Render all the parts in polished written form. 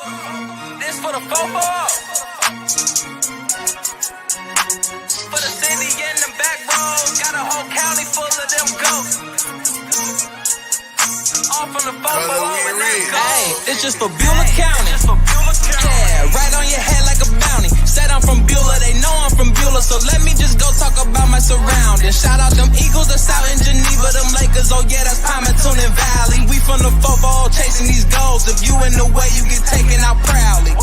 This for the fofo. For the city and them back roads. Got a whole county full of them ghosts. All from the fofo. Hey, it's just for Beulah County. Yeah, right on your head like a bounty. Said I'm from Beulah, they know I'm from Beulah. So let me just go talk about my surroundings. Shout out them Eagles that's out in Geneva. Them Lakers, oh yeah, that's Palmerton and Valley. We from the fofo chasing these goals. If you in the way, you get taken out proudly.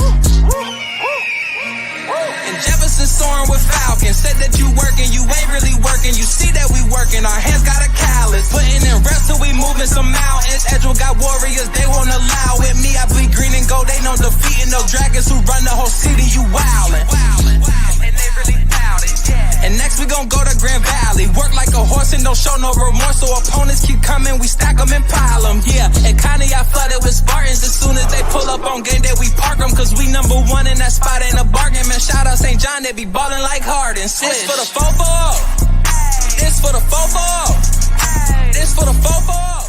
And Jefferson soaring with Falcons. Said that you working, you ain't really working. You see that we working, our hands got a callus. Putting in reps till we moving some mountains. Edgewell got warriors, they won't allow it. Me, I bleed green and gold, they know defeating those dragons who run the whole city. You wildin'. And they really doubt it. And next we gon' go to Grand Valley. Work like a horse and don't show no remorse. So opponents keep coming, we stack them and pile them. Yeah, and kinda I flooded with Spartans. As soon as they pull up on game day, we park them. Cause we number one in that spot, ain't a bargain. Man, shout out St. John, they be ballin' like Harden. This for the fofo. This for the fofo. This for the fofo.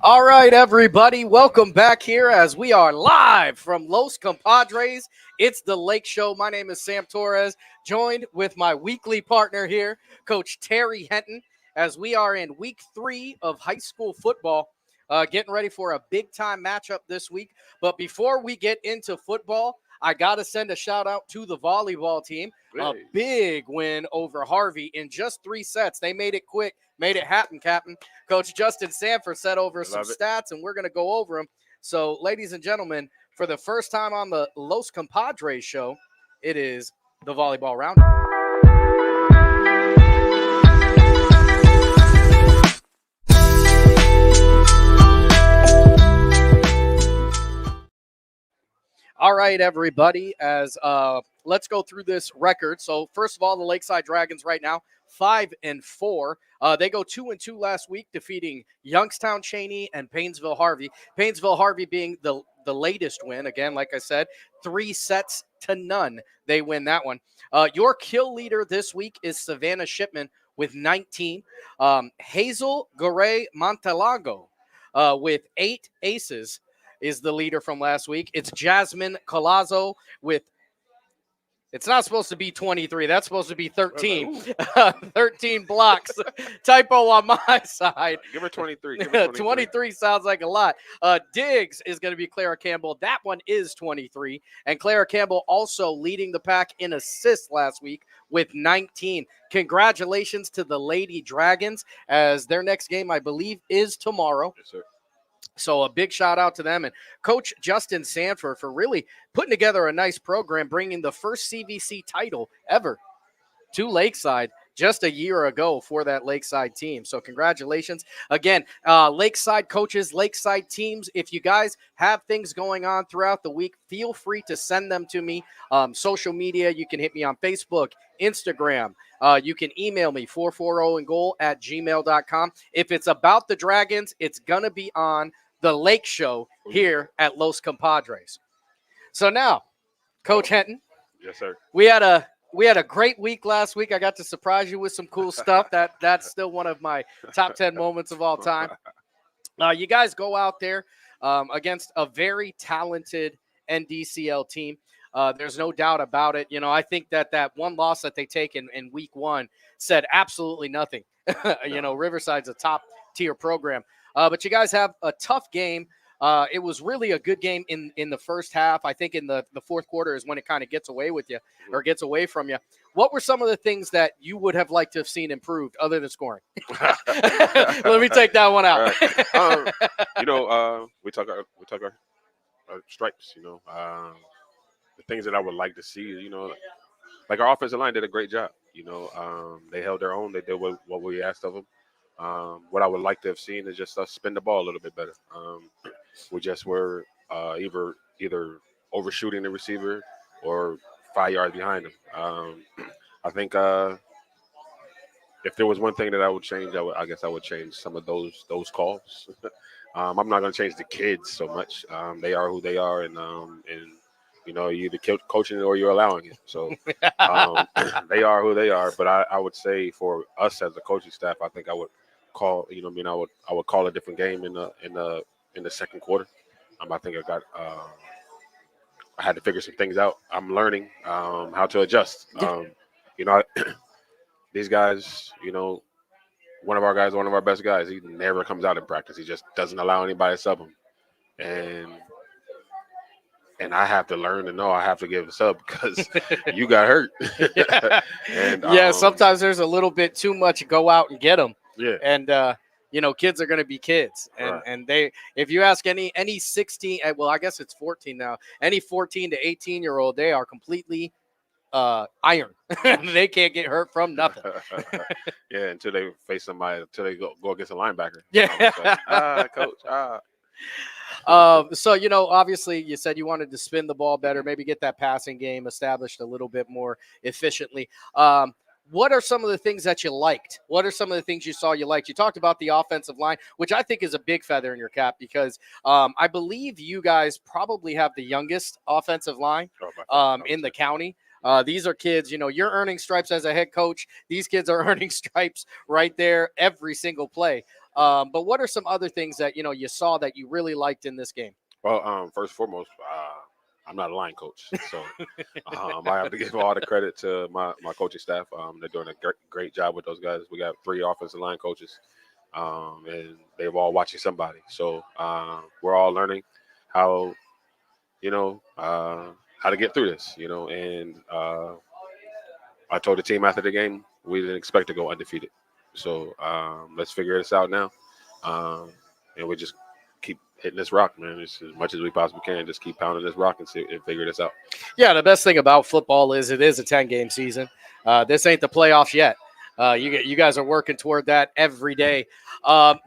All right, everybody, welcome back here as we are live from Los Compadres. It's the Lake Show. My name is Sam Torres, joined with my weekly partner here, Coach Terry Henton, as we are in week 3 of high school football, getting ready for a big-time matchup this week. But before we get into football, I got to send a shout-out to the volleyball team. A big win over Harvey in just 3 sets. They made it quick. Made it happen, Captain. Coach Justin Sanford set over some stats, and we're going to go over them. So, ladies and gentlemen, for the first time on the Los Compadres show, it is the Volleyball Roundup. All right, everybody, as let's go through this record. So, first of all, the Lakeside Dragons right now, 5-4. They go 2-2 last week, defeating Youngstown Cheney and Painesville Harvey. Painesville Harvey being the latest win. Again, like I said, 3-0. They win that one. Your kill leader this week is Savannah Shipman with 19. Hazel Garay Montelago with 8 aces is the leader from last week. It's Jasmine Colazzo with, it's not supposed to be 23. That's supposed to be 13. 13 blocks. Typo on my side. Give her 23. Give her 23 sounds like a lot. Diggs is going to be Clara Campbell. That one is 23. And Clara Campbell also leading the pack in assists last week with 19. Congratulations to the Lady Dragons, as their next game, I believe, is tomorrow. Yes, sir. So a big shout out to them, and Coach Justin Sanford for really putting together a nice program, bringing the first CVC title ever to Lakeside just a year ago for that Lakeside team. So congratulations. Again, Lakeside coaches, Lakeside teams, if you guys have things going on throughout the week, feel free to send them to me. Social media, you can hit me on Facebook, Instagram. You can email me, 440andgoal@gmail.com. If it's about the Dragons, it's going to be on the Lake Show here at Los Compadres. So now, Coach Henton. Yes, sir. We had a great week last week. I got to surprise you with some cool stuff. That's still one of my top 10 moments of all time. You guys go out there against a very talented NDCL team. There's no doubt about it. You know, I think that one loss that they take in week 1 said absolutely nothing. You know, Riverside's a top tier program. But you guys have a tough game. It was really a good game in the first half. I think in the fourth quarter is when it kind of gets away with you or gets away from you. What were some of the things that you would have liked to have seen improved other than scoring? Let me take that one out. Right. We talk our stripes, you know. The things that I would like to see, you know, like our offensive line did a great job. You know, they held their own. They did what we asked of them. What I would like to have seen is just us spin the ball a little bit better. We just were either overshooting the receiver or 5 yards behind him. I think if there was one thing that I would change, I guess I would change some of those calls. I'm not going to change the kids so much. They are who they are, and You know, you're either coaching it or you're allowing it. So they are who they are. But I would say for us as a coaching staff, I think I would call. You know, I would call a different game in the second quarter. I think I had to figure some things out. I'm learning how to adjust. You know, these guys. You know, one of our guys, one of our best guys. He never comes out in practice. He just doesn't allow anybody to sub him, and I have to learn to know I have to give a sub because you got hurt. And yeah, sometimes there's a little bit too much go out and get them. Yeah. And you know, kids are going to be kids, and Right. and they, if you ask any 16, well, I guess it's 14 now, any 14 to 18-year-old, they are completely iron. They can't get hurt from nothing. Yeah, until they face somebody, until they go against a linebacker. Yeah. Coach. So, you know, obviously you said you wanted to spin the ball better, maybe get that passing game established a little bit more efficiently. What are some of the things that you liked? What are some of the things you saw you liked? You talked about the offensive line, which I think is a big feather in your cap because I believe you guys probably have the youngest offensive line in the county. These are kids, you know, you're earning stripes as a head coach. These kids are earning stripes right there every single play. But what are some other things that, you know, you saw that you really liked in this game? Well, first and foremost, I'm not a line coach, so I have to give all the credit to my coaching staff. They're doing a great job with those guys. We got 3 offensive line coaches, and they're all watching somebody. So we're all learning how, you know, how to get through this, you know. And I told the team after the game we didn't expect to go undefeated. So let's figure this out now, and we just keep hitting this rock, man, as much as we possibly can. Just keep pounding this rock and figure this out. Yeah, the best thing about football is it is a 10-game season. This ain't the playoffs yet. You guys are working toward that every day.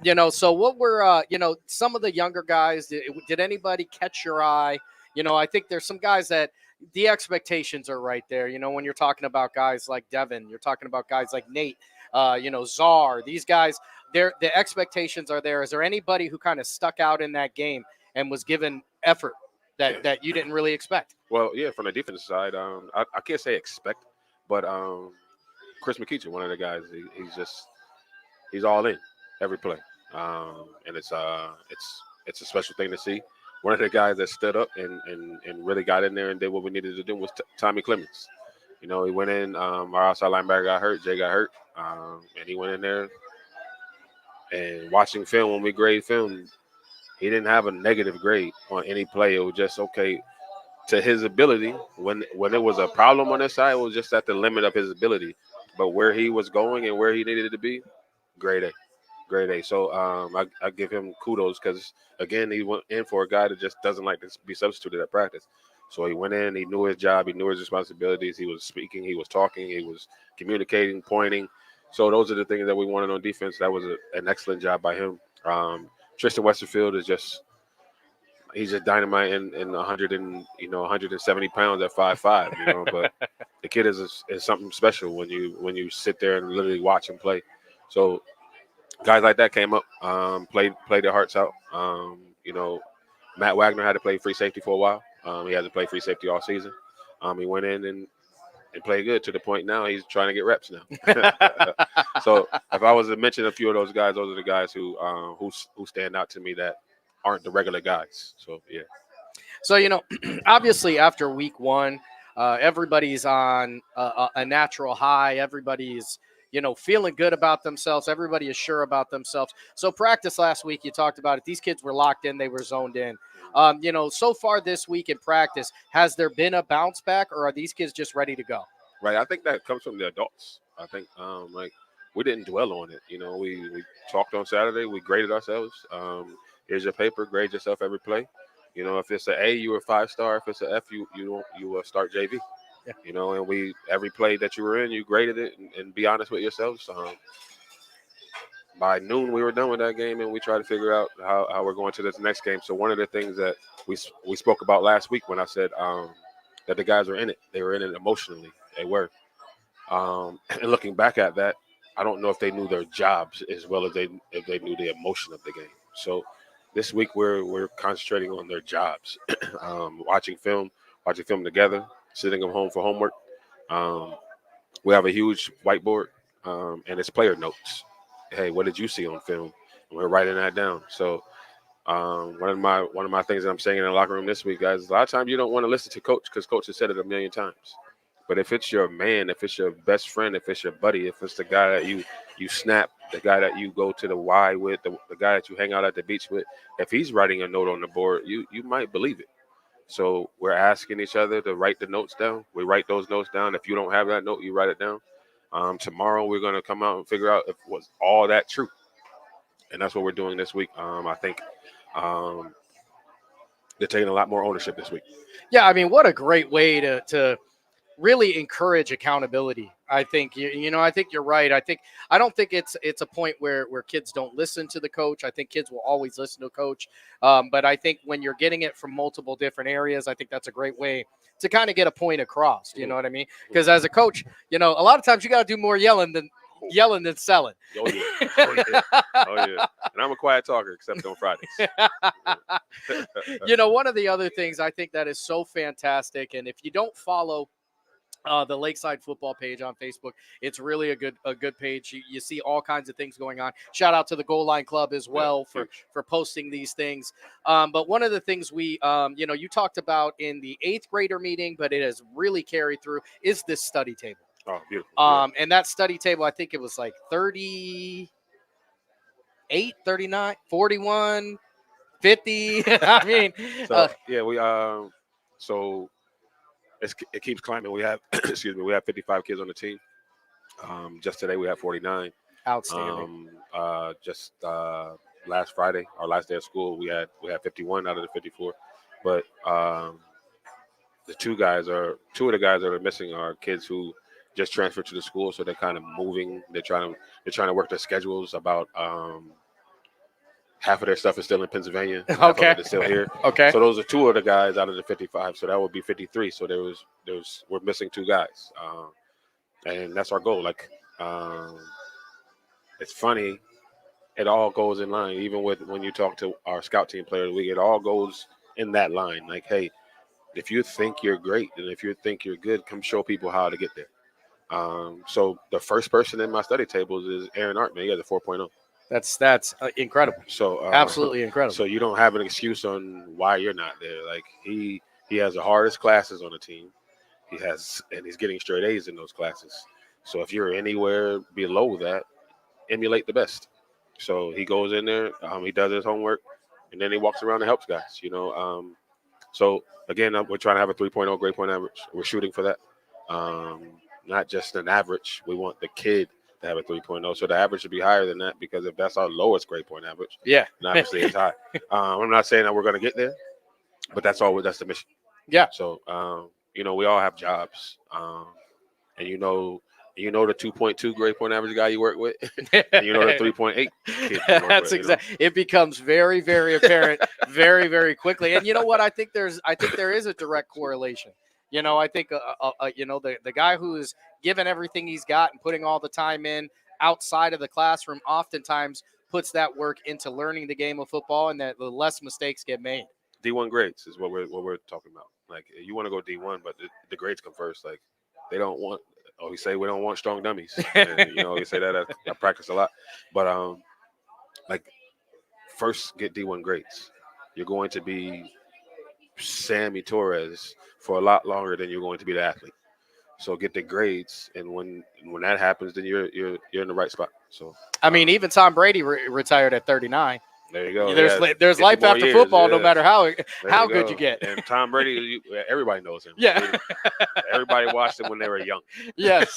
You know, so what were, you know, some of the younger guys, did anybody catch your eye? You know, I think there's some guys that the expectations are right there. You know, when you're talking about guys like Devin, you're talking about guys like Nate, you know, Czar, these guys, the expectations are there. Is there anybody who kind of stuck out in that game and was given effort that you didn't really expect? Well, yeah, from the defensive side, I can't say expect, but Chris McKeecher, one of the guys, he's all in every play, and it's a special thing to see. One of the guys that stood up and really got in there and did what we needed to do was Tommy Clemens. You know, he went in. Our outside linebacker got hurt. Jay got hurt, and he went in there. And watching film, when we grade film, he didn't have a negative grade on any play. It was just okay to his ability. When it was a problem on his side, it was just at the limit of his ability. But where he was going and where he needed to be, grade A. So I give him kudos because, again, he went in for a guy that just doesn't like to be substituted at practice. So he went in, he knew his job, he knew his responsibilities, he was speaking, he was talking, he was communicating, pointing. So those are the things that we wanted on defense. That was an excellent job by him. Tristan Westerfield he's just dynamite in 170 pounds at 5'5", you know, but the kid is something special when you sit there and literally watch him play. So guys like that came up, played their hearts out. You know, Matt Wagner had to play free safety for a while. He hasn't played free safety all season. He went in and played good to the point now he's trying to get reps now. So if I was to mention a few of those guys, those are the guys who stand out to me that aren't the regular guys. So, yeah. So, you know, obviously after week 1, everybody's on a natural high. Everybody's, you know, feeling good about themselves. Everybody is sure about themselves. So practice last week, you talked about it. These kids were locked in. They were zoned in. You know, so far this week in practice, has there been a bounce back or are these kids just ready to go? Right. I think that comes from the adults. I think, like, we didn't dwell on it. You know, we talked on Saturday. We graded ourselves. Here's your paper. Grade yourself every play. You know, if it's an A, you were 5-star. If it's an F, you start JV. Yeah. You know, and every play that you were in, you graded it and be honest with yourselves. By noon, we were done with that game, and we tried to figure out how we're going to this next game. So one of the things that we spoke about last week when I said that the guys were in it, they were in it emotionally. They were. And looking back at that, I don't know if they knew their jobs as well as if they knew the emotion of the game. So this week we're concentrating on their jobs, watching film, watching film together, sitting them home for homework. We have a huge whiteboard, and it's player notes. Hey, what did you see on film? And we're writing that down. So one of my things that I'm saying in the locker room this week, guys, a lot of times you don't want to listen to coach because coach has said it a million times. But if it's your man, if it's your best friend, if it's your buddy, if it's the guy that you snap, the guy that you go to the Y with, the guy that you hang out at the beach with, if he's writing a note on the board, you might believe it. So we're asking each other to write the notes down. We write those notes down. If you don't have that note, you write it down. Tomorrow we're going to come out and figure out if was all that true. And that's what we're doing this week. I think they're taking a lot more ownership this week. Yeah, I mean, what a great way to really encourage accountability. I think I think you're right. I don't think it's a point where kids don't listen to the coach. I think kids will always listen to a coach. But I think when you're getting it from multiple different areas, I think that's a great way to kind of get a point across. You know what I mean? Because as a coach, a lot of times you got to do more yelling than selling. Oh yeah. Oh yeah. And I'm a quiet talker except on Fridays. One of the other things I think that is so fantastic, and if you don't follow the Lakeside football page on Facebook, it's really a good page. You see all kinds of things going on. Shout out to the Goal Line Club as well for posting these things. But one of the things we, you talked about in the 8th grader meeting, but it has really carried through, is this study table. Oh, beautiful. And that study table, I think it was like 38, 39, 41, 50. I mean, so it keeps climbing. We have, we have 55 kids on the team. Just today we had 49. Outstanding. Just last Friday, our last day of school, we had 51 out of the 54. But two of the guys that are missing are kids who just transferred to the school, so they're kind of moving. They're trying to work their schedules. About half of their stuff is still in Pennsylvania. Okay. Half of it is still here. Okay. So those are 2 of the guys out of the 55. So that would be 53. So we're missing 2 guys, and that's our goal. Like, it's funny. It all goes in line. Even with when you talk to our scout team player of the week, it all goes in that line. Like, hey, if you think you're great and if you think you're good, come show people how to get there. So the first person in my study tables is Aaron Artman. He has a 4.0. That's incredible. So absolutely incredible. So you don't have an excuse on why you're not there. Like, he has the hardest classes on the team. He's getting straight A's in those classes. So if you're anywhere below that, emulate the best. So he goes in there, he does his homework, and then he walks around and helps guys. So again, we're trying to have a 3.0 grade point average. We're shooting for that. Not just an average. We want the kid to have a 3.0. So the average should be higher than that, because if that's our lowest grade point average, yeah, then obviously it's high. I'm not saying that we're going to get there, but that's the mission. Yeah. So, we all have jobs, and the 2.2 grade point average guy you work with, and the 3.8 kid. That's exactly. It becomes very, very apparent very, very quickly. And you know what? I think there is a direct correlation. I think the guy who is giving everything he's got and putting all the time in outside of the classroom oftentimes puts that work into learning the game of football, and that the less mistakes get made. D1 grades is what we're talking about. Like, you want to go D1, but the grades come first. Like, they don't want. We say we don't want strong dummies. And, we say that I practice a lot, but first get D1 grades. You're going to be Sammy Torres for a lot longer than you're going to be the athlete. So get the grades, and when that happens, then you're in the right spot. So I mean, even Tom Brady retired at 39. There you go. There's life after years, football, no matter how good you get. And Tom Brady, everybody knows him. Yeah. Everybody watched him when they were young. Yes.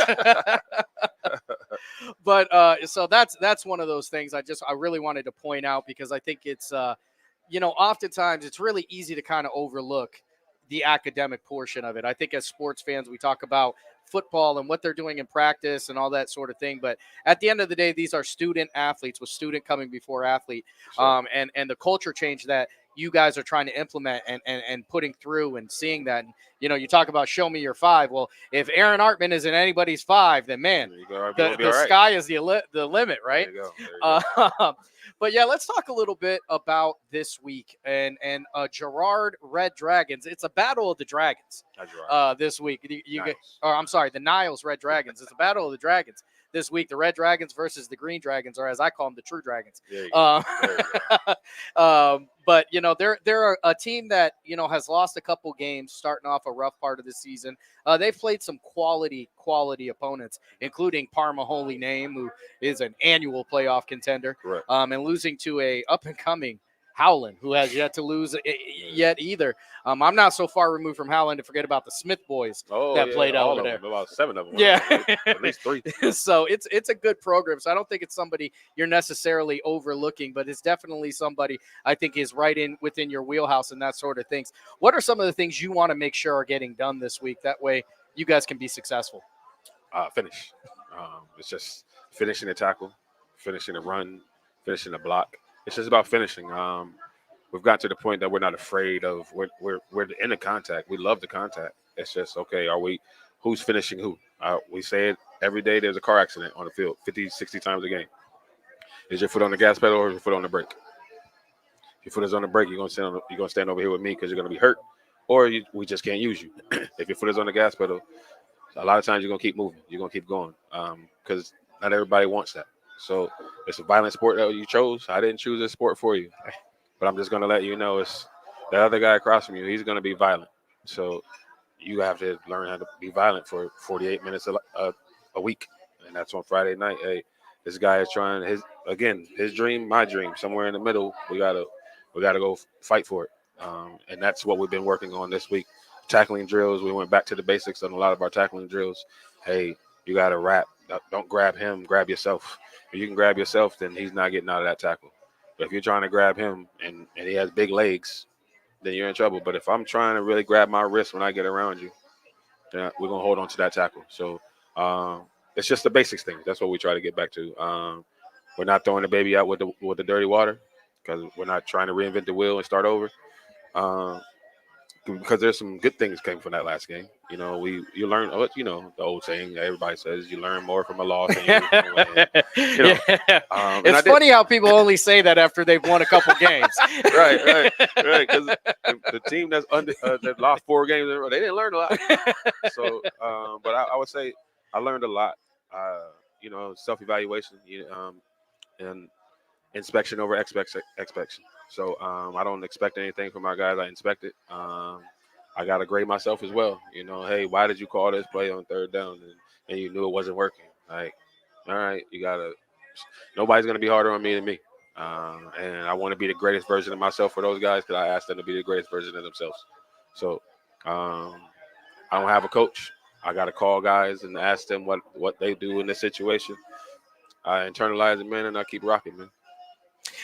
But so that's one of those things I really wanted to point out, because I think it's oftentimes it's really easy to kind of overlook the academic portion of it. I think as sports fans, we talk about football and what they're doing in practice and all that sort of thing. But at the end of the day, these are student athletes, with student coming before athlete. Sure. And the culture change that you guys are trying to implement and putting through and seeing that. And, you talk about show me your 5. Well, if Aaron Artman isn't anybody's 5, then man, the sky is the limit, right? There you go. But yeah, let's talk a little bit about this week and Girard Red Dragons. It's a battle of the dragons this week. The Niles Red Dragons. It's a battle of the dragons this week. The Red Dragons versus the Green Dragons, or as I call them, the True Dragons. But they're a team that has lost a couple games starting off a rough part of the season. They've played some quality opponents, including Parma Holy Name, who is an annual playoff contender, and losing to a up and coming Howland, who has yet to lose yet either. I'm not so far removed from Howland to forget about the Smith boys that played over there. About 7 of them. Yeah, at least 3. So it's a good program. So I don't think it's somebody you're necessarily overlooking, but it's definitely somebody I think is right within your wheelhouse and that sort of things. What are some of the things you want to make sure are getting done this week? That way you guys can be successful. Finish. It's just finishing the tackle, finishing the run, finishing the block. It's just about finishing. We've got to the point that we're not afraid of. We're in the contact. We love the contact. It's just, okay, who's finishing who? We say it every day. There's a car accident on the field 50, 60 times a game. Is your foot on the gas pedal or is your foot on the brake? If your foot is on the brake, you're gonna stand over here with me because you're gonna be hurt, or we just can't use you. If your foot is on the gas pedal, a lot of times you're gonna keep moving. You're gonna keep going because not everybody wants that. So it's a violent sport that you chose. I didn't choose this sport for you, but I'm just going to let you know it's the other guy across from you. He's going to be violent. So you have to learn how to be violent for 48 minutes a week. And that's on Friday night. Hey, this guy is trying his dream, my dream, somewhere in the middle. We gotta go fight for it. And that's what we've been working on this week. Tackling drills. We went back to the basics on a lot of our tackling drills. Hey, you got to wrap. Don't grab him. Grab yourself. If you can grab yourself, then he's not getting out of that tackle. But if you're trying to grab him and he has big legs, then you're in trouble. But if I'm trying to really grab my wrist when I get around you, then we're going to hold on to that tackle. So it's just the basics thing. That's what we try to get back to. We're not throwing the baby out with the dirty water because we're not trying to reinvent the wheel and start over. Because there's some good things came from that last game. You learn, the old saying everybody says, you learn more from a loss than you do from a win. It's funny how people only say that after they've won a couple games. Right. Because the team that lost 4 games in a row, they didn't learn a lot. So, but I would say I learned a lot. Self-evaluation, and inspection over expectation. So I don't expect anything from our guys. I inspect it. I got to grade myself as well. Hey, why did you call this play on 3rd down and you knew it wasn't working? Like, all right, nobody's going to be harder on me than me. And I want to be the greatest version of myself for those guys because I asked them to be the greatest version of themselves. So I don't have a coach. I got to call guys and ask them what they do in this situation. I internalize it, man, and I keep rocking, man.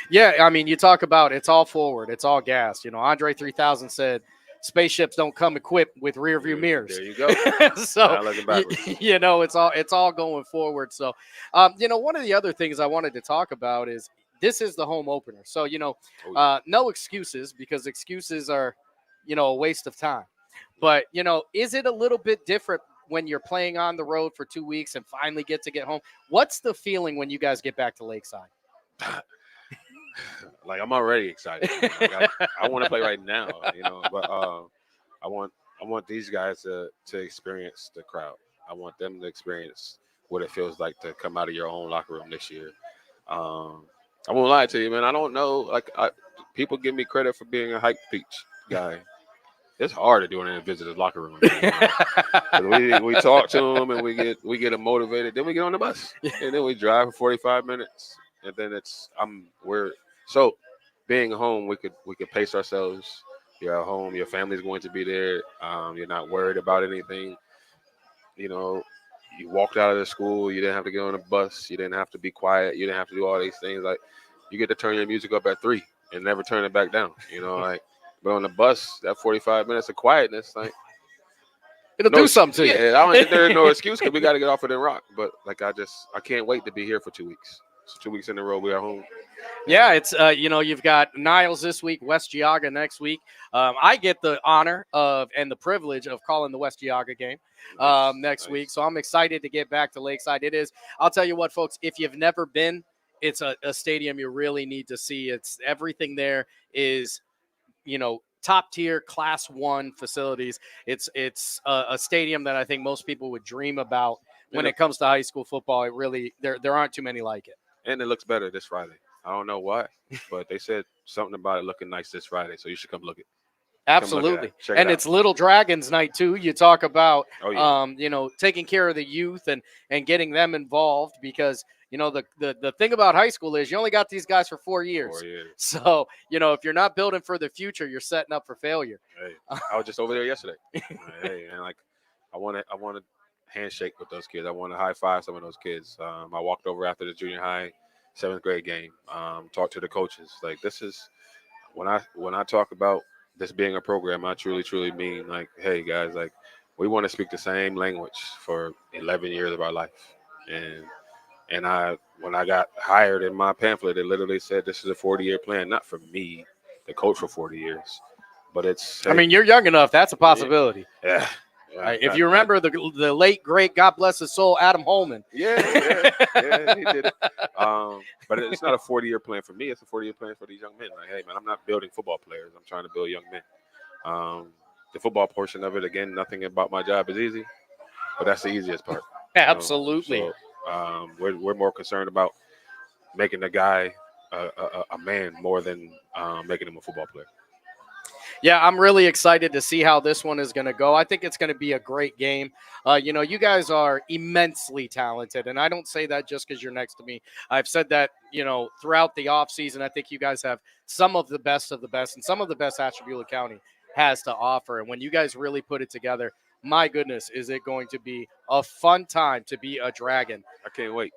Yeah, I mean, you talk about it's all forward, it's all gas. Andre 3000 said, spaceships don't come equipped with rear view mirrors. There you go. So, it's all going forward. So, one of the other things I wanted to talk about is this is the home opener. So, no excuses because excuses are, a waste of time. But, is it a little bit different when you're playing on the road for 2 weeks and finally get home? What's the feeling when you guys get back to Lakeside? Like, I'm already excited. I want to play right now, but I want these guys to experience the crowd. I want them to experience what it feels like to come out of your own locker room this year. I won't lie to you, man. I don't know. People give me credit for being a hype peach guy. It's hard to do it in a visitor's locker room. we talk to them and we get them motivated. Then we get on the bus and then we drive for 45 minutes. And then so being home, we could pace ourselves. You're at home, your family's going to be there. You're not worried about anything. You walked out of the school, you didn't have to get on a bus, you didn't have to be quiet, you didn't have to do all these things. Like, you get to turn your music up at 3 and never turn it back down. But on the bus, that 45 minutes of quietness, it'll do something to you. Yeah, there's no excuse because we got to get off of the rock. But I can't wait to be here for 2 weeks. So 2 weeks in a row, we are home. Yeah, it's you've got Niles this week, West Geauga next week. I get the honor of and the privilege of calling the West Geauga game next week, so I'm excited to get back to Lakeside. It is. I'll tell you what, folks. If you've never been, it's a stadium you really need to see. It's everything there is, top tier Class 1 facilities. It's a stadium that I think most people would dream about when it comes to high school football. It really there aren't too many like it. And it looks better this Friday. I don't know why, but they said something about it looking nice this Friday, so you should come look it. Absolutely. And it's Little Dragons night too. You talk about taking care of the youth and getting them involved, because the thing about high school is you only got these guys for 4 years. 4 years. So, if you're not building for the future, you're setting up for failure. Hey, I was just over there yesterday. And I want to handshake with those kids. I want to high five some of those kids. I walked over after the junior high 7th grade game, talked to the coaches. Like, this is when I talk about this being a program, I truly mean, like, hey guys, like, we want to speak the same language for 11 years of our life. And when I got hired in my pamphlet, it literally said this is a 40-year plan, not for me to coach for 40 years, but it's. Hey, I mean, you're young enough. That's a possibility. Yeah. Right. If you remember the late, great, God bless his soul, Adam Holman. Yeah, he did it. But it's not a 40-year plan for me. It's a 40-year plan for these young men. Like, hey, man, I'm not building football players. I'm trying to build young men. The football portion of it, again, nothing about my job is easy, but that's the easiest part. Absolutely. So, we're more concerned about making the guy a man more than making him a football player. Yeah, I'm really excited to see how this one is going to go. I think it's going to be a great game. You guys are immensely talented, and I don't say that just because you're next to me. I've said that, throughout the offseason. I think you guys have some of the best and some of the best Ashtabula County has to offer. And when you guys really put it together, my goodness, is it going to be a fun time to be a Dragon. I can't wait.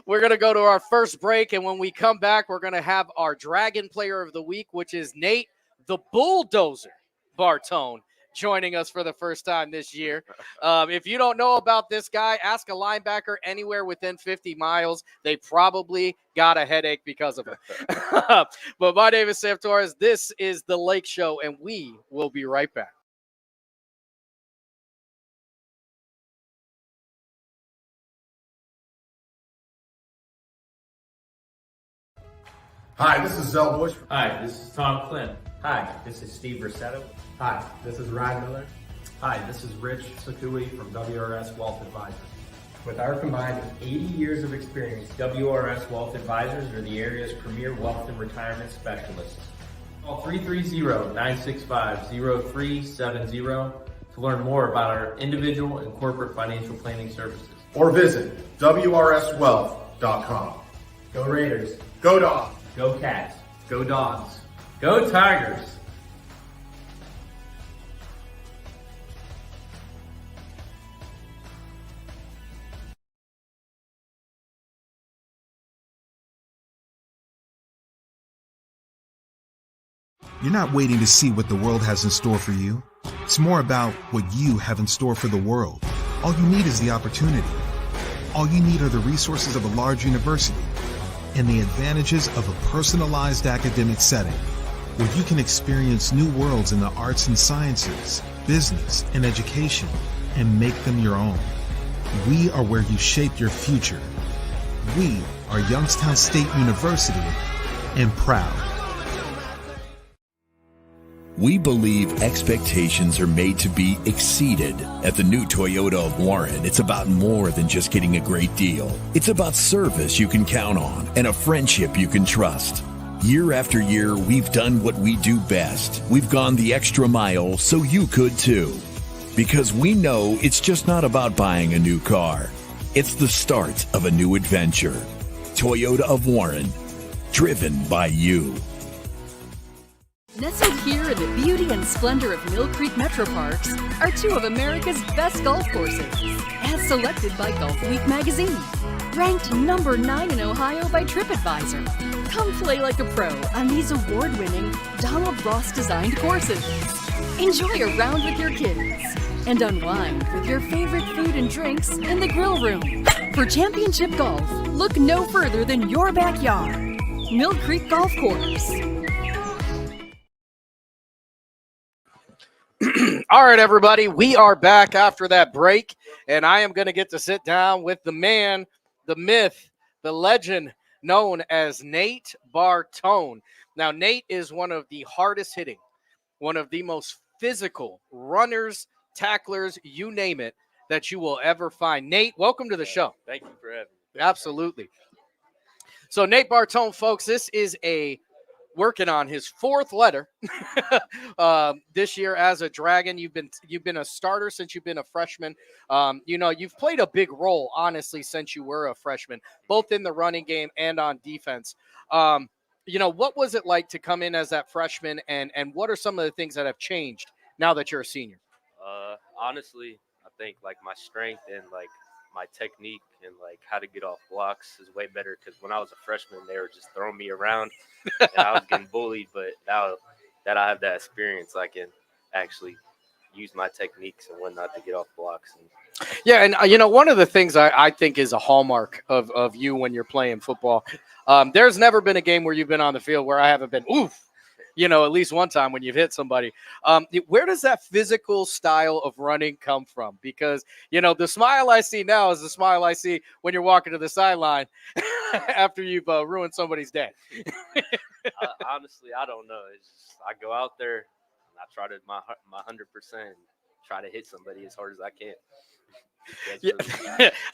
We're going to go to our first break, and when we come back, we're going to have our Dragon Player of the Week, which is Nate the Bulldozer Bartone, joining us for the first time this year. If you don't know about this guy, ask a linebacker anywhere within 50 miles. They probably got a headache because of it. But my name is Sam Torres. This is The Lake Show, and we will be right back. Hi, this is Zell Bush. Hi, this is Tom Flynn. Hi, this is Steve Versetto. Hi, this is Ryan Miller. Hi, this is Rich Sakui from WRS Wealth Advisors. With our combined 80 years of experience, WRS Wealth Advisors are the area's premier wealth and retirement specialists. Call 330-965-0370 to learn more about our individual and corporate financial planning services. Or visit WRSwealth.com. go Raiders. Go Dogs. Go Cats. Go Dogs. Go Tigers. You're not waiting to see what the world has in store for you. It's more about what you have in store for the world. All you need is the opportunity. All you need are the resources of a large university and the advantages of a personalized academic setting where you can experience new worlds in the arts and sciences, business, and education and make them your own. We are where you shape your future. We are Youngstown State University, and proud. We believe expectations are made to be exceeded. At the new Toyota of Warren, it's about more than just getting a great deal. It's about service you can count on and a friendship you can trust. Year after year, we've done what we do best. We've gone the extra mile so you could too. Because we know it's just not about buying a new car. It's the start of a new adventure. Toyota of Warren, driven by you. Nestled here in the beauty and splendor of Mill Creek Metro Parks are two of America's best golf courses, as selected by Golf Week magazine. Ranked number 9 in Ohio by TripAdvisor. Come play like a pro on these award-winning Donald Ross-designed courses. Enjoy a round with your kids. and unwind with your favorite food and drinks in the grill room. For championship golf, look no further than your backyard. Mill Creek Golf Course. All right, everybody, we are back after that break, and I am going to get to sit down with the man, the myth, the legend known as Nate Bartone. Now, Nate is one of the hardest hitting, one of the most physical runners, tacklers, you name it, that you will ever find. Nate, welcome to the show. Thank you for having me. Absolutely. So, Nate Bartone, folks, this is working on his fourth letter this year as a Dragon. You've been a starter since you've been a freshman. You've played a big role, honestly, since you were a freshman, both in the running game and on defense. What was it like to come in as that freshman, and what are some of the things that have changed now that you're a senior? Honestly, I think like my strength and like my technique and like how to get off blocks is way better, because when I was a freshman, they were just throwing me around and I was getting bullied. But now that I have that experience, I can actually use my techniques and whatnot to get off blocks. Yeah, and one of the things I think is a hallmark of you when you're playing football, there's never been a game where you've been on the field where I haven't been, oof, at least one time when you've hit somebody. Where does that physical style of running come from? Because, the smile I see now is the smile I see when you're walking to the sideline after you've ruined somebody's day. Honestly, I don't know. It's just, I go out there and I try to my 100% and try to hit somebody as hard as I can. Yeah.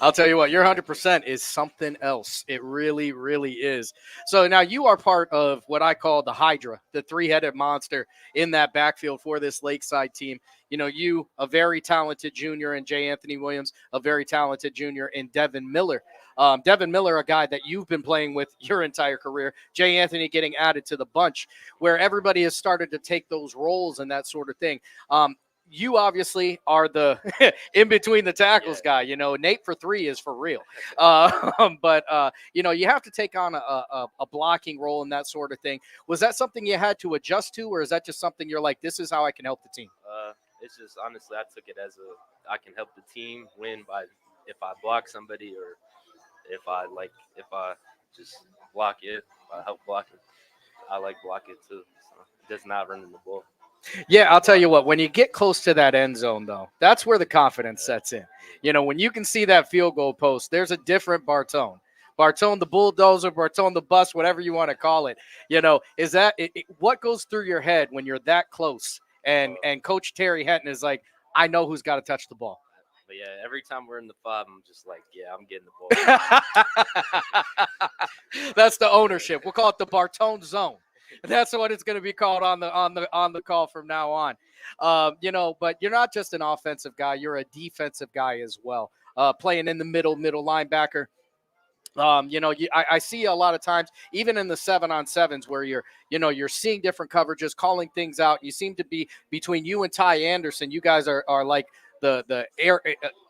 I'll tell you what, your 100% is something else. It really, really is. So now you are part of what I call the Hydra, the three-headed monster in that backfield for this Lakeside team. You, a very talented junior in J. Anthony Williams, a very talented junior in Devin Miller. Devin Miller, a guy that you've been playing with your entire career. J. Anthony getting added to the bunch, where everybody has started to take those roles and that sort of thing. You obviously are the in between the tackles guy. Nate for three is for real. But you have to take on a blocking role and that sort of thing. Was that something you had to adjust to, or is that just something you're like, this is how I can help the team? It's just, honestly, I took it as I can help the team win if I block somebody, or if I just block it, if I help block it. I like blocking too. So just not running the ball. Yeah, I'll tell you what, when you get close to that end zone, though, that's where the confidence sets in. When you can see that field goal post, there's a different Bartone. Bartone the bulldozer, Bartone the bus, whatever you want to call it. Is that what goes through your head when you're that close? And Coach Terry Henton is like, I know who's got to touch the ball. But yeah, every time we're in the 5, I'm just like, yeah, I'm getting the ball. That's the ownership. We'll call it the Bartone zone. That's what it's going to be called on the call from now on. But you're not just an offensive guy; you're a defensive guy as well. Playing in the middle linebacker. I see a lot of times, even in the 7-on-7s, where you're seeing different coverages, calling things out. You seem to be between you and Ty Anderson. You guys are like the air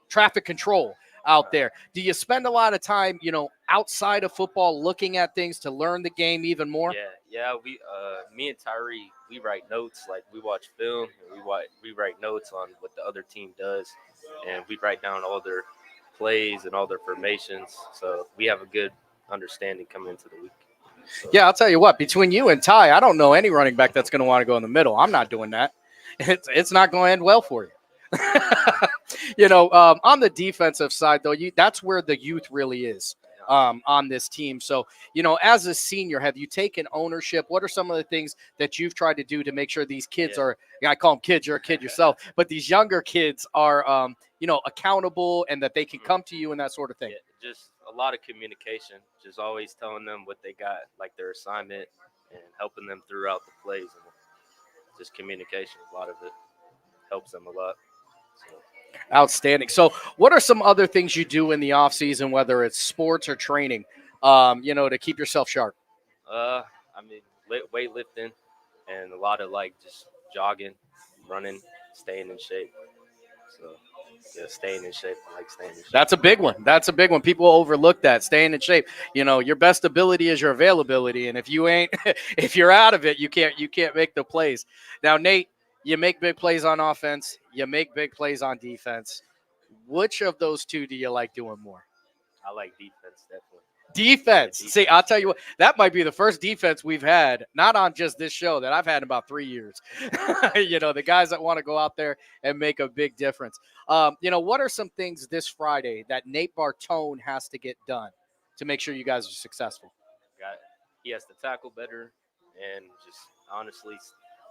traffic control out there. Do you spend a lot of time, outside of football, looking at things to learn the game even more? Yeah. Me and Tyree, we write notes. Like, we watch film, and we write notes on what the other team does, and we write down all their plays and all their formations. So we have a good understanding coming into the week. So. Yeah, I'll tell you what. Between you and Ty, I don't know any running back that's going to want to go in the middle. I'm not doing that. It's not going to end well for you. On the defensive side, though, that's where the youth really is on this team. So, as a senior, have you taken ownership? What are some of the things that you've tried to do to make sure these kids are, I call them kids, you're a kid yourself, but these younger kids are, accountable and that they can come to you and that sort of thing? Yeah, just a lot of communication, just always telling them what they got, like their assignment, and helping them throughout the plays. And just communication, a lot of it helps them a lot. So. Outstanding. So what are some other things you do in the off season, whether it's sports or training, to keep yourself sharp? Weightlifting and a lot of just jogging, running, staying in shape. So staying in shape. I like staying in shape. That's a big one. People overlook that, staying in shape. Your best ability is your availability. And if you're out of it, you can't make the plays. Now, Nate, You make big plays on offense. You make big plays on defense. Which of those two do you like doing more? I like defense, definitely. Defense. Defense. See, I'll tell you what, that might be the first defense we've had, not on just this show, that I've had in about 3 years. The guys that want to go out there and make a big difference. What are some things this Friday that Nate Bartone has to get done to make sure you guys are successful? He has to tackle better and just honestly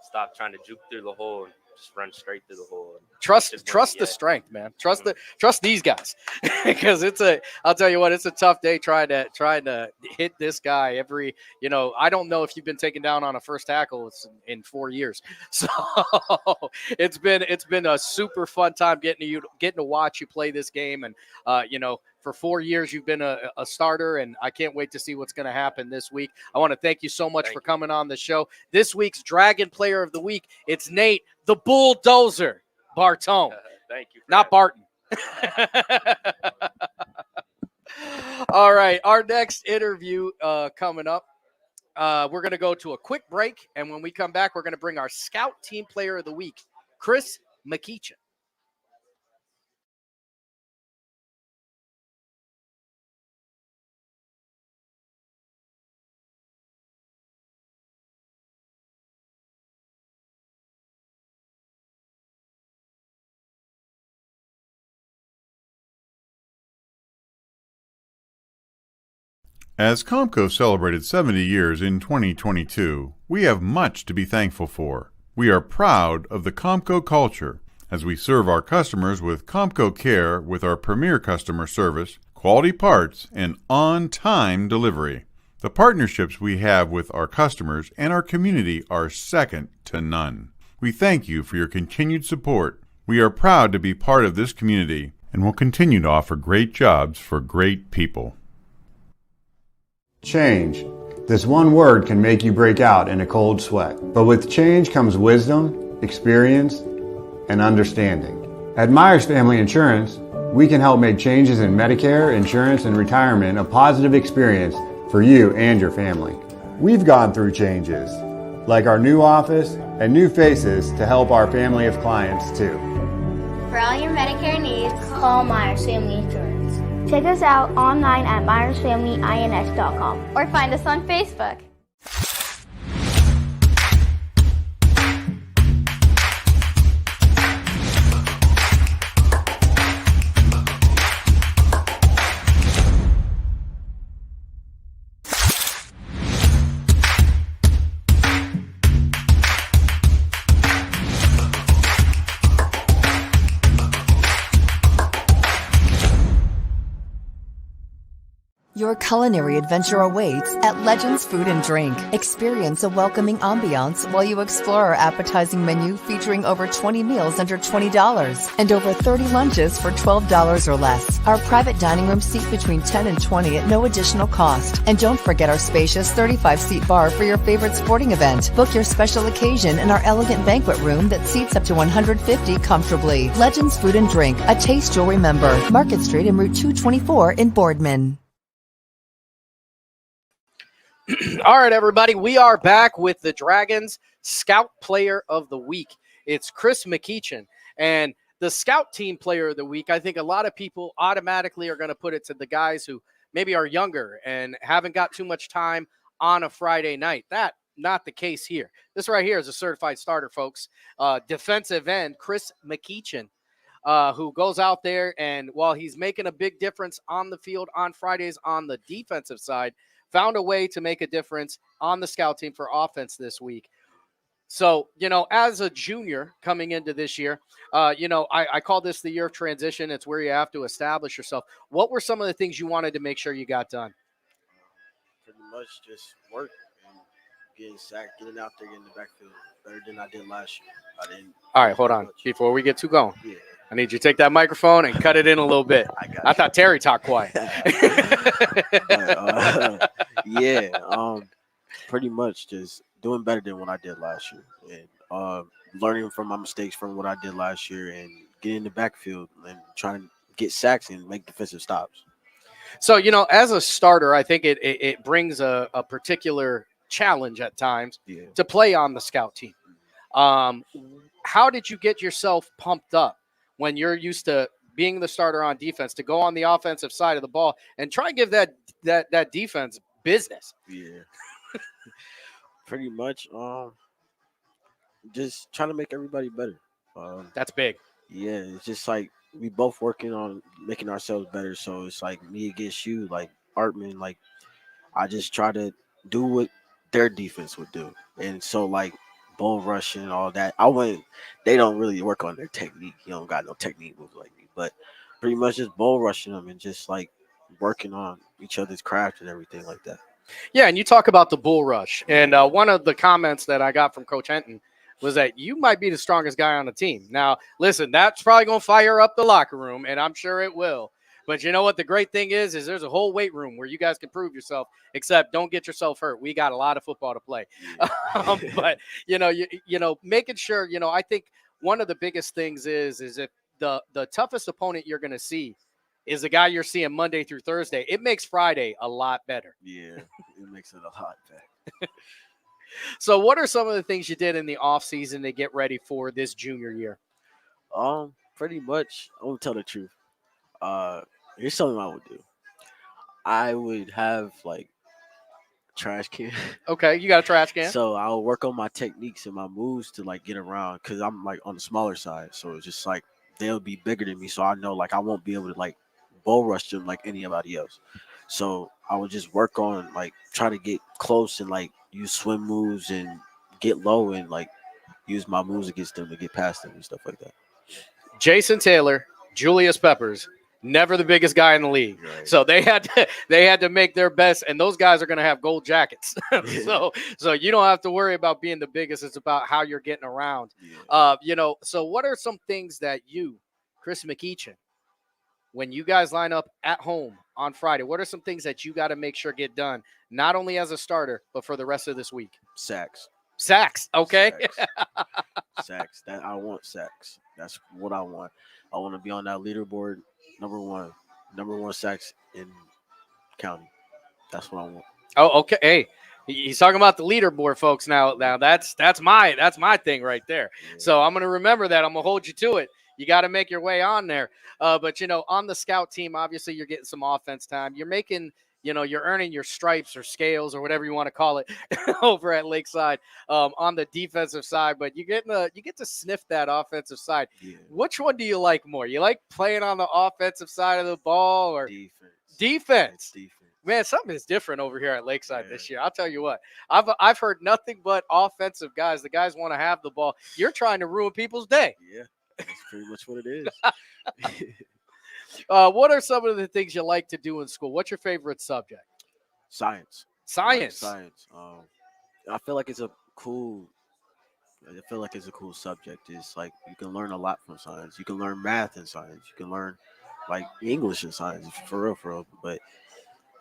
stop trying to juke through the hole and just run straight through the hole. Trust the strength, man. Trust these guys, because I'll tell you what, it's a tough day trying to hit this guy every. I don't know if you've been taken down on a first tackle in 4 years, so it's been a super fun time getting to watch you play this game, and for 4 years you've been a starter, and I can't wait to see what's going to happen this week. I want to thank you so much for coming on the show. This week's Dragon Player of the Week, it's Nate the Bulldozer Bartone. Thank you. Not Barton. All right, our next interview coming up. We're going to go to a quick break, and when we come back, we're going to bring our Scout Team Player of the Week, Chris McEachin. As Comco celebrated 70 years in 2022, we have much to be thankful for. We are proud of the Comco culture as we serve our customers with Comco Care with our premier customer service, quality parts, and on-time delivery. The partnerships we have with our customers and our community are second to none. We thank you for your continued support. We are proud to be part of this community and will continue to offer great jobs for great people. Change. This one word can make you break out in a cold sweat. But with change comes wisdom, experience, and understanding. At Myers Family Insurance, we can help make changes in Medicare, insurance, and retirement a positive experience for you and your family. We've gone through changes, like our new office and new faces to help our family of clients too. For all your Medicare needs, call Myers Family Insurance. Check us out online at MyersFamilyINS.com or find us on Facebook. Your culinary adventure awaits at Legends Food and Drink. Experience a welcoming ambiance while you explore our appetizing menu featuring over 20 meals under $20 and over 30 lunches for $12 or less. Our private dining room seat between 10 and 20 at no additional cost. And don't forget our spacious 35-seat bar for your favorite sporting event. Book your special occasion in our elegant banquet room that seats up to 150 comfortably. Legends Food and Drink, a taste you'll remember. Market Street and Route 224 in Boardman. All right, everybody, we are back with the Dragons Scout Player of the Week. It's Chris McEachin. And the Scout Team Player of the Week, I think a lot of people automatically are going to put it to the guys who maybe are younger and haven't got too much time on a Friday night. That not the case here. This right here is a certified starter, folks. Defensive end, Chris McEachin, who goes out there and while he's making a big difference on the field on Fridays on the defensive side, found a way to make a difference on the scout team for offense this week. So, as a junior coming into this year, I call this the year of transition. It's where you have to establish yourself. What were some of the things you wanted to make sure you got done? Pretty much just work and getting sacked, getting out there, getting the backfield better than I did last year. All right, hold on. Before we get too going, I need you to take that microphone and cut it in a little bit. I thought Terry talked quiet. Pretty much just doing better than what I did last year and learning from my mistakes from what I did last year and getting in the backfield and trying to get sacks and make defensive stops. So, as a starter, I think it brings a particular challenge at times to play on the scout team. how did you get yourself pumped up when you're used to being the starter on defense to go on the offensive side of the ball and try and give that defense business? Yeah. Pretty much. Just trying to make everybody better. That's big. Yeah, it's just like we both working on making ourselves better. So it's like me against you, like Artman. Like I just try to do what their defense would do, and so like bull rushing and all that. I wouldn't. They don't really work on their technique. You don't got no technique moves like me, but pretty much just bull rushing them and just like working on each other's craft and everything like that. Yeah, and you talk about the bull rush, and one of the comments that I got from Coach Henton was that you might be the strongest guy on the team. Now, listen, that's probably going to fire up the locker room, and I'm sure it will. But you know what? The great thing is there's a whole weight room where you guys can prove yourself, except don't get yourself hurt. We got a lot of football to play. But, making sure, I think one of the biggest things is if the toughest opponent you're going to see is the guy you're seeing Monday through Thursday, it makes Friday a lot better. Yeah, it makes it a lot better. So what are some of the things you did in the off season to get ready for this junior year? Pretty much, I will tell the truth. Here's something I would do. I would have like trash can. Okay, you got a trash can. So I'll work on my techniques and my moves to like get around because I'm like on the smaller side. So it's just like they'll be bigger than me. So I know like I won't be able to like bull rush them like anybody else. So I would just work on like try to get close and like use swim moves and get low and like use my moves against them to get past them and stuff like that. Jason Taylor, Julius Peppers, never the biggest guy in the league. Right. So they had to make their best, and those guys are going to have gold jackets. So you don't have to worry about being the biggest. It's about how you're getting around. Yeah. So what are some things that you, Chris McEachin, when you guys line up at home on Friday, what are some things that you got to make sure get done, not only as a starter, but for the rest of this week? Sacks. Okay. Sacks. That I want sacks. That's what I want. I want to be on that leaderboard, number one sacks in county. That's what I want. Oh, okay. Hey, he's talking about the leaderboard, folks. Now that's my thing right there. Yeah. So I'm gonna remember that. I'm gonna hold you to it. You got to make your way on there. But on the scout team, obviously you're getting some offense time. You're making, you're earning your stripes or scales or whatever you want to call it over at Lakeside on the defensive side. But you get to sniff that offensive side. Yeah. Which one do you like more? You like playing on the offensive side of the ball or defense? Man, something is different over here at Lakeside this year. I'll tell you what. I've heard nothing but offensive guys. The guys want to have the ball. You're trying to ruin people's day. Yeah, that's pretty much what it is. What are some of the things you like to do in school? What's your favorite subject? Science. Science. I feel like it's a cool subject. It's like you can learn a lot from science. You can learn math in science. You can learn like English in science for real. But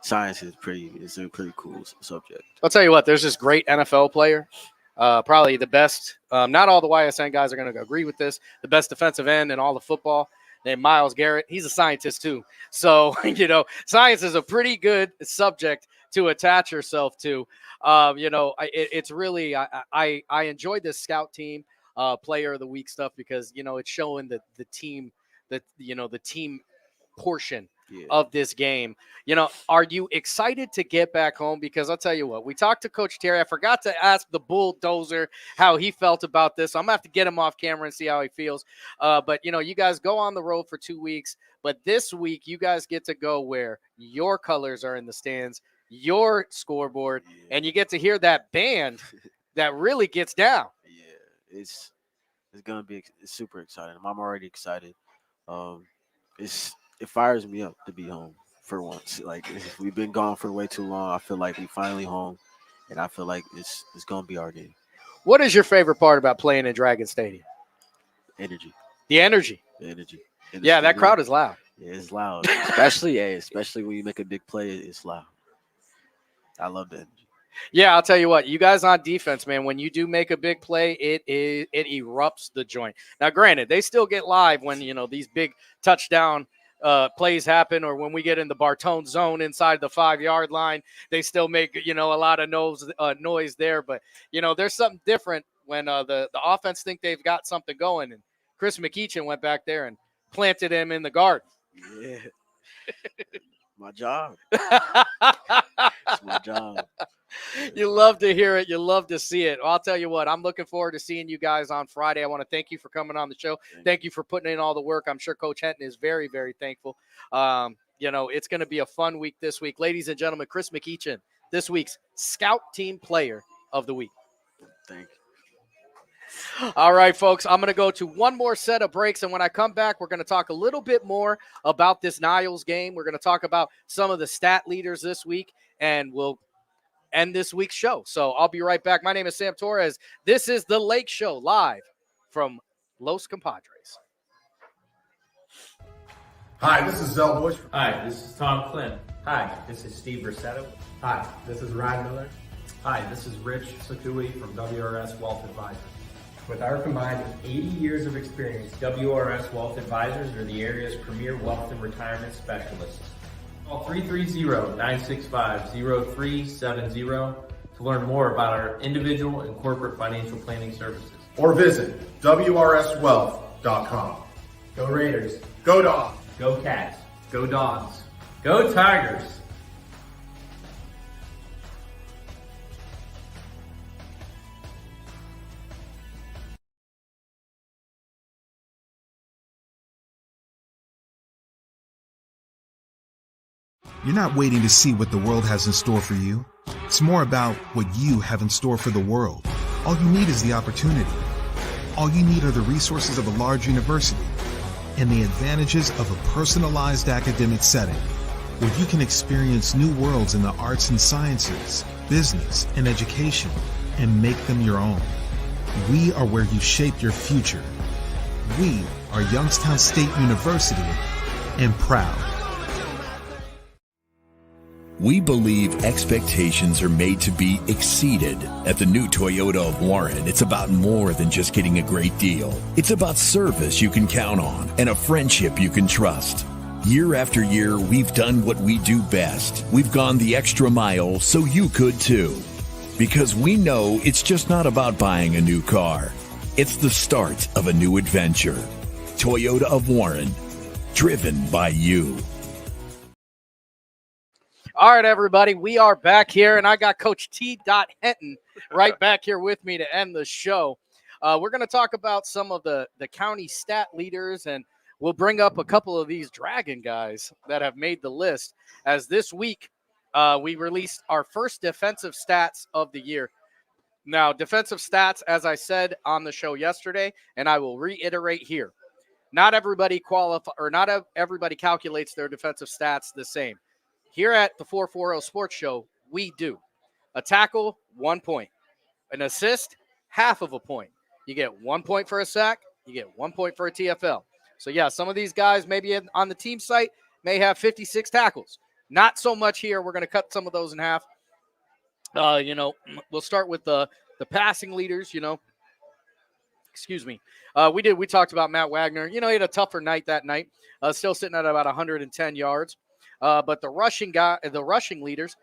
science is a pretty cool subject. I'll tell you what, there's this great NFL player, probably the best. Not all the YSN guys are going to agree with this. The best defensive end in all of football, named Myles Garrett. He's a scientist too. So, science is a pretty good subject to attach yourself to. It's really, I enjoyed this scout team player of the week stuff because, it's showing the team, the team portion of this game. Are you excited to get back home? Because I'll tell you what, we talked to Coach Terry. I forgot to ask the bulldozer how he felt about this. So I'm gonna have to get him off camera and see how he feels. But you guys go on the road for 2 weeks, but this week you guys get to go where your colors are in the stands, your scoreboard, and you get to hear that band that really gets down. Yeah, it's gonna be super exciting. I'm already excited. It fires me up to be home for once. Like we've been gone for way too long. I feel like we finally home, and I feel like it's gonna be our game. What is your favorite part about playing in Dragon Stadium? Energy. The energy. The energy. Yeah, that crowd is loud. Yeah, it's loud. Especially when you make a big play, it's loud. I love the energy. Yeah, I'll tell you what, you guys on defense, man, when you do make a big play, it erupts the joint. Now, granted, they still get live when, these big touchdown plays happen, or when we get in the Bartone zone inside the 5-yard line, they still make, a lot of noise there. But, there's something different when the offense think they've got something going, and Chris McEachin went back there and planted him in the garden. Yeah. My job. It's my job. You love to hear it. You love to see it. Well, I'll tell you what, I'm looking forward to seeing you guys on Friday. I want to thank you for coming on the show. Thank you for putting in all the work. I'm sure Coach Henton is very, very thankful. It's going to be a fun week this week. Ladies and gentlemen, Chris McEachin, this week's Scout Team Player of the Week. Thank you. All right, folks, I'm going to go to one more set of breaks, and when I come back, we're going to talk a little bit more about this Niles game. We're going to talk about some of the stat leaders this week, and we'll end this week's show. So I'll be right back. My name is Sam Torres. This is The Lake Show, live from Los Compadres. Hi, this is Zell Bush. Hi, this is Tom Clint. Hi, this is Steve Rossetto. Hi, this is Ryan Miller. Hi, this is Rich Sakui from WRS Wealth Advisors. With our combined 80 years of experience, WRS Wealth Advisors are the area's premier wealth and retirement specialists. Call 330-965-0370 to learn more about our individual and corporate financial planning services. Or visit WRSwealth.com. Go Raiders. Go Dogs. Go Cats. Go Dogs. Go Tigers. You're not waiting to see what the world has in store for you. It's more about what you have in store for the world. All you need is the opportunity. All you need are the resources of a large university and the advantages of a personalized academic setting where you can experience new worlds in the arts and sciences, business, and education and make them your own. We are where you shape your future. We are Youngstown State University and proud. We believe expectations are made to be exceeded. At the new Toyota of Warren, it's about more than just getting a great deal. It's about service you can count on and a friendship you can trust. Year after year, we've done what we do best. We've gone the extra mile so you could too. Because we know it's just not about buying a new car. It's the start of a new adventure. Toyota of Warren, driven by you. All right, everybody, we are back here, and I got Coach T. Henton right back here with me to end the show. We're going to talk about some of the county stat leaders, and we'll bring up a couple of these Dragon guys that have made the list, as this week we released our first defensive stats of the year. Now, defensive stats, as I said on the show yesterday, and I will reiterate here, not everybody everybody calculates their defensive stats the same. Here at the 440 Sports Show, we do. A tackle, 1 point. An assist, half of a point. You get 1 point for a sack. You get 1 point for a TFL. So, yeah, some of these guys maybe on the team site may have 56 tackles. Not so much here. We're going to cut some of those in half. We'll start with the passing leaders, Excuse me. We talked about Matt Wagner. He had a tougher night that night. Still sitting at about 110 yards. But the rushing leaders,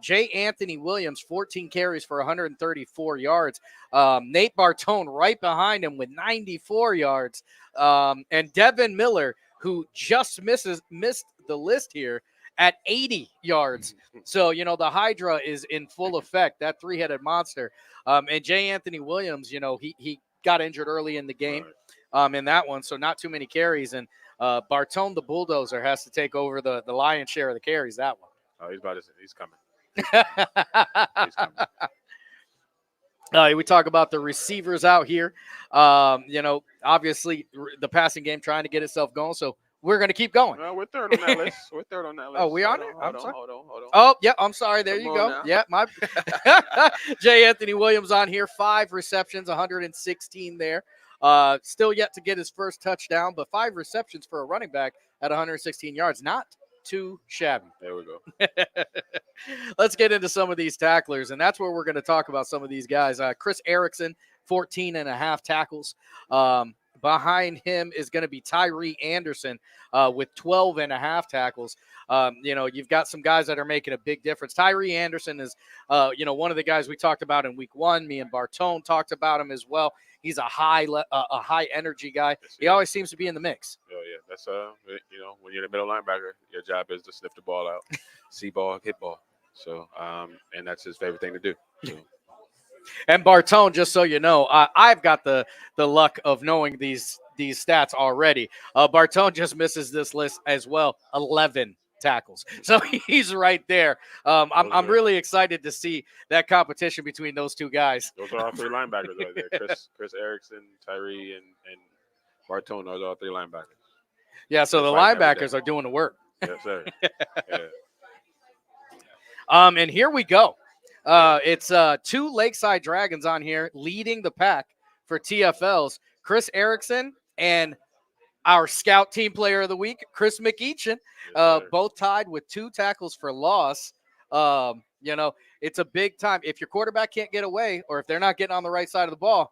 J. Anthony Williams, 14 carries for 134 yards. Nate Bartone right behind him with 94 yards. And Devin Miller, who just missed the list here at 80 yards. So, the Hydra is in full effect, that three-headed monster. And J. Anthony Williams, he got injured early in the game in that one, so not too many carries. And Bartone, the bulldozer, has to take over the lion's share of the carries that one. Oh, he's coming. We talk about the receivers out here. Obviously the passing game trying to get itself going, so we're going to keep going. We're third on that list. Oh, we on it? Hold on. Oh, yeah, I'm sorry. There you go. Now. Yeah, my J. Anthony Williams on here, 5 receptions, 116 there. Still yet to get his first touchdown, but 5 receptions for a running back at 116 yards. Not too shabby. There we go. Let's get into some of these tacklers, and that's where we're going to talk about some of these guys. Chris Erickson, 14 and a half tackles. Behind him is going to be Tyree Anderson with 12.5 tackles. You've got some guys that are making a big difference. Tyree Anderson is, one of the guys we talked about in week 1. Me and Bartone talked about him as well. He's a high energy guy. He always seems to be in the mix. Oh yeah, that's when you're the middle linebacker, your job is to sniff the ball out, see ball, hit ball. So and that's his favorite thing to do. So. And Bartone, just so you know, I've got the luck of knowing these stats already. Bartone just misses this list as well, 11 tackles. So he's right there. I'm really excited to see that competition between those two guys. Those are all 3 linebackers right there. Chris Erickson, Tyree, and Bartone. Those are all 3 linebackers. Yeah, so the linebackers are doing the work. Yes, sir. Yeah. And here we go. It's 2 Lakeside Dragons on here leading the pack for TFLs. Chris Erickson and our scout team player of the week, Chris McEachin, both tied with 2 tackles for loss. It's a big time. If your quarterback can't get away or if they're not getting on the right side of the ball,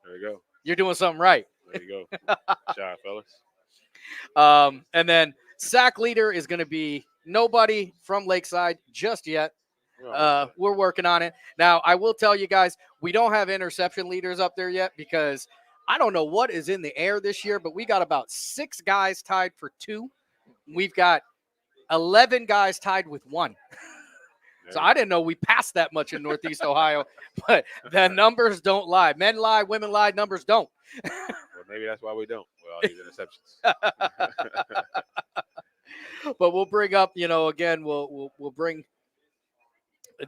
there you go. You're doing something right. There you go. Good job, fellas. And then sack leader is going to be nobody from Lakeside just yet. We're working on it. Now, I will tell you guys, we don't have interception leaders up there yet because I don't know what is in the air this year, but we got about 6 guys tied for 2. We've got 11 guys tied with 1. So I didn't know we passed that much in Northeast Ohio, but the numbers don't lie. Men lie, women lie, numbers don't. Well, maybe that's why we don't. With all these interceptions. But we'll bring up, again, we'll bring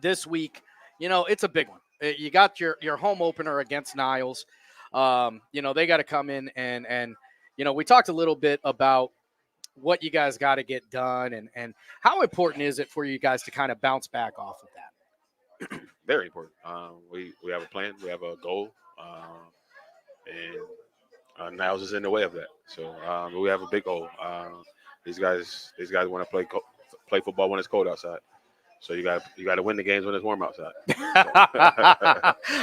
this week. It's a big one. You got your home opener against Niles. They got to come in and we talked a little bit about what you guys got to get done and how important is it for you guys to kind of bounce back off of that? Very important. We have a plan. We have a goal. And Niles is in the way of that. So we have a big goal. These guys want to play football when it's cold outside. So you got to win the games when it's warm outside.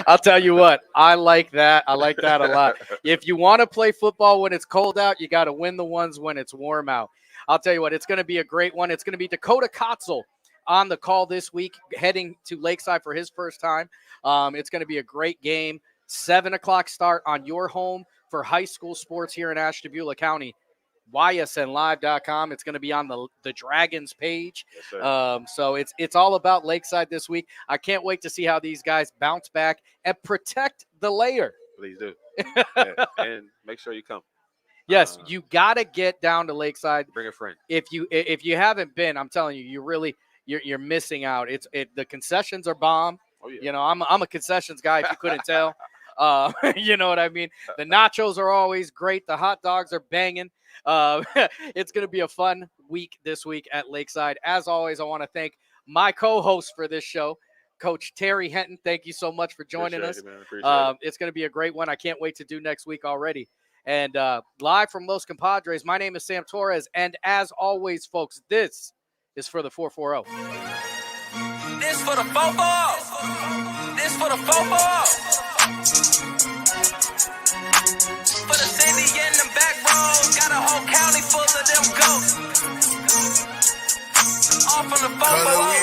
I'll tell you what, I like that. I like that a lot. If you want to play football when it's cold out, you got to win the ones when it's warm out. I'll tell you what, it's going to be a great one. It's going to be Dakota Kotzel on the call this week, heading to Lakeside for his first time. It's going to be a great game. 7:00 start on your home for high school sports here in Ashtabula County. YSNlive.com. It's going to be on the Dragons page. Yes, so it's all about Lakeside this week. I can't wait to see how these guys bounce back and protect the layer. Please do. Yeah, and make sure you come. Yes, you got to get down to Lakeside. Bring a friend. If you haven't been, I'm telling you, you're missing out. The concessions are bomb. Oh, yeah. I'm a concessions guy, if you couldn't tell. You know what I mean? The nachos are always great. The hot dogs are banging. It's going to be a fun week this week at Lakeside. As always, I want to thank my co-host for this show, Coach Terry Henton. Thank you so much for joining us. It's going to be a great one. I can't wait to do next week already. And live from Los Compadres, my name is Sam Torres. And as always, folks, this is for the 440. This for the 440. This for the 440. For the city and the back roads, got a whole county full of them goats. All from the 440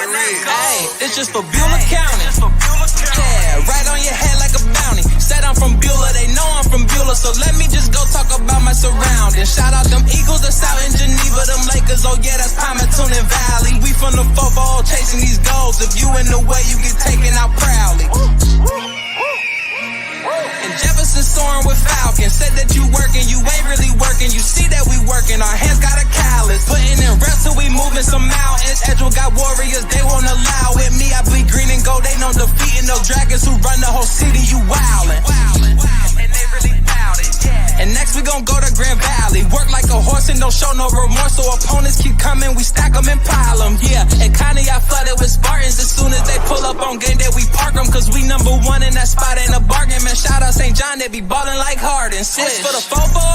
and let's go. Hey, it's just for Beulah County. Yeah, right on your head like a bounty. Said I'm from Beulah, they know I'm from Beulah, so let me just go talk about my surroundings. Shout out them Eagles that's out in Geneva, them Lakers, oh yeah, that's Palmerton and Valley. We from the 440 chasing these goals. If you in the way, you get taken out proudly. And Jefferson soaring with Falcons. Said that you working, you ain't really working. You see that we working, our hands got a callus. Putting in reps till we moving some mountains. Edgewell got warriors, they won't allow it. Me, I bleed green and gold, they know defeating those dragons who run the whole city. You wildin'. And they really bout it. And next we gon' go to Grand Valley. Work like a horse and don't show no remorse. So opponents keep coming, we stack them and pile them. Yeah, and Connie I flooded with Spartans. As soon as they pull up on game day, we park them. Cause we number 1 in that spot, ain't a bargain. Man, shout out St. John, they be ballin' like Harden. Switch for the 440.